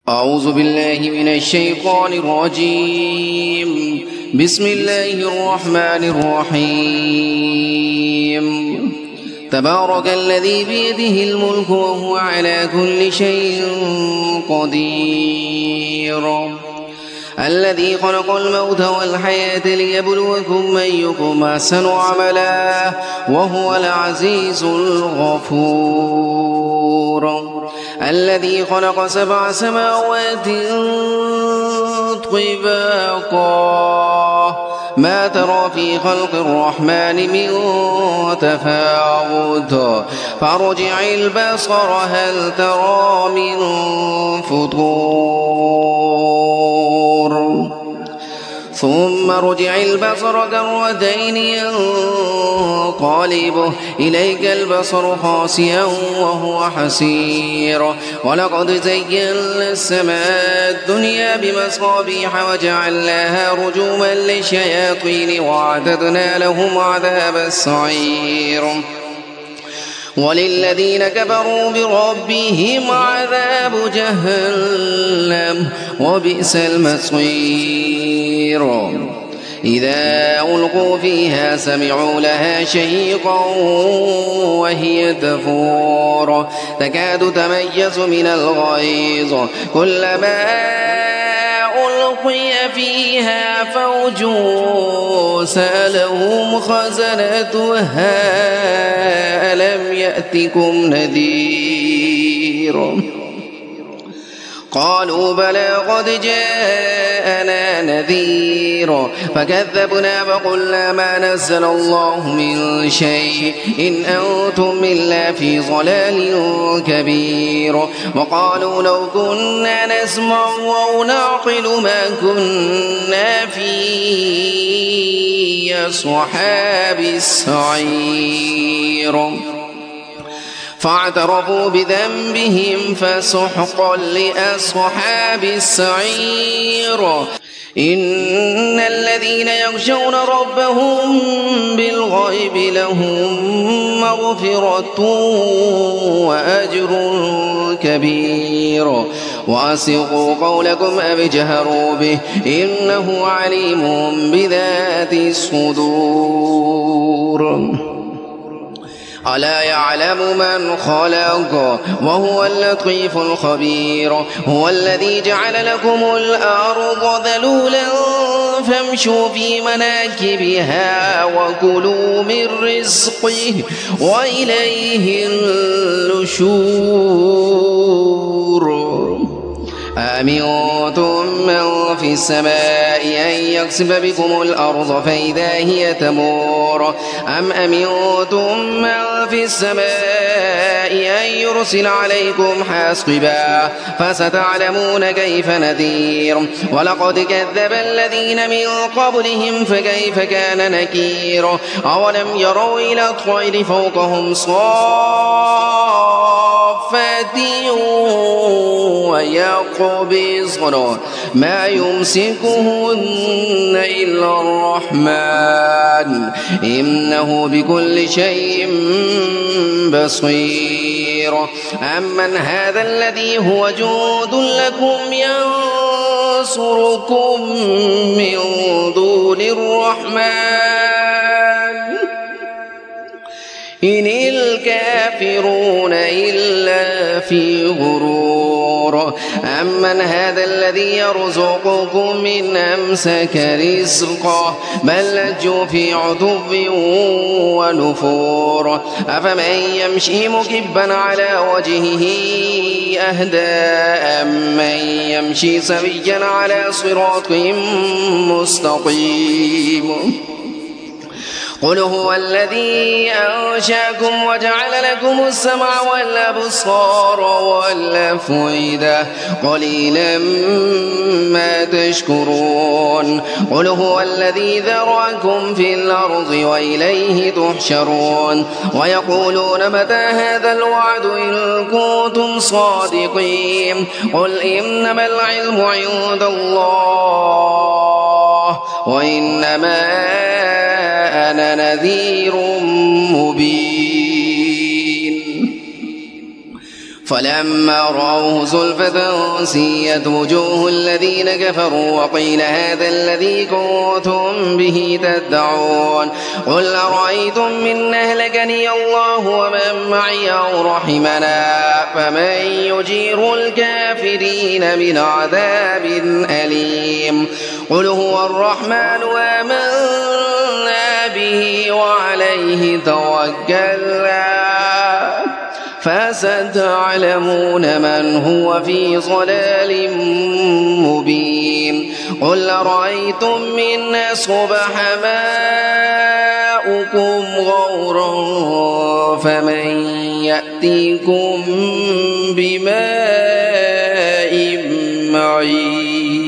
أعوذ بالله من الشيطان الرجيم. بسم الله الرحمن الرحيم. تبارك الذي بيده الملك وهو على كل شيء قدير. الذي خلق الموت والحياة ليبلوكم أيكم أحسن عملا وهو العزيز الغفور. الذي خلق 7 سماوات طباقا ما ترى في خلق الرحمن من تفاوت فارجع البصر هل ترى من فطور ثم رجع البصر كرتين ينقلب إليك البصر خاسئا وهو حسير. ولقد زينا السماء الدنيا بمصابيح وجعلناها رجوما للشياطين وأعتدنا لهم عذاب السعير. وللذين كفروا بربهم عذاب جهنم وبئس المصير. إذا ألقوا فيها سمعوا لها شهيقا وهي تفور تكاد تميز من الغيظ كلما ألقي فيها فوج سألهم خزنتها ألم يأتكم نذير قالوا بلى قد جاءنا نذير فكذبنا فقلنا ما نزل الله من شيء إن أنتم إلا في ضلال كبير. وقالوا لو كنا نسمع أو نعقل ما كنا في أصحاب السعير. فاعترفوا بذنبهم فسحقا لأصحاب السعير. إن الذين يخشون ربهم بالغيب لهم مغفرة وأجر كبير. وأسروا قولكم أو اجهروا به إنه عليم بذات الصدور. ألا يعلم من خلق وهو اللطيف الخبير. هو الذي جعل لكم الأرض ذلولا فامشوا في مناكبها وكلوا من رزقه وإليه النشور. أمنتم من في السماء أن يخسف بكم الأرض فإذا هي تمور أم أمنتم من في السماء أن يرسل عليكم حاصبا فستعلمون كيف نذير. ولقد كذب الذين من قبلهم فكيف كان نكير. أولم يروا إلى الطير فوقهم صافات ويقبضن ما يمسكهن إلا الرحمن إنه بكل شيء بصير. أمن هذا الذي هو جند لكم ينصركم من دون الرحمن إن الكافرون إلا في غرور. أمن هذا الذي يرزقكم من أمسك رزقه بل لجوا في عتو ونفور. أفمن يمشي مكبا على وجهه أهدى أمن يمشي سويا على صراط مستقيم. قل هو الذي أنشأكم وجعل لكم السمع والأبصار والأفئدة قليلا ما تشكرون. قل هو الذي ذرأكم في الأرض وإليه تحشرون. ويقولون متى هذا الوعد إن كنتم صادقين. قل إنما العلم عند الله وإنما أنا نذير مبين. فلما رأوه زلفة سيئت وجوه الذين كفروا وقيل هذا الذي كنتم به تدعون قل أرأيتم من أهلكني الله ومن معي أو رحمنا فمن يجير الكافرين من عذاب أليم قل هو الرحمن آمنا به وعليه توكلنا فستعلمون من هو في ضلال مبين قل أرأيتم إن أصبح ماؤكم غورا فمن يأتيكم بماء معين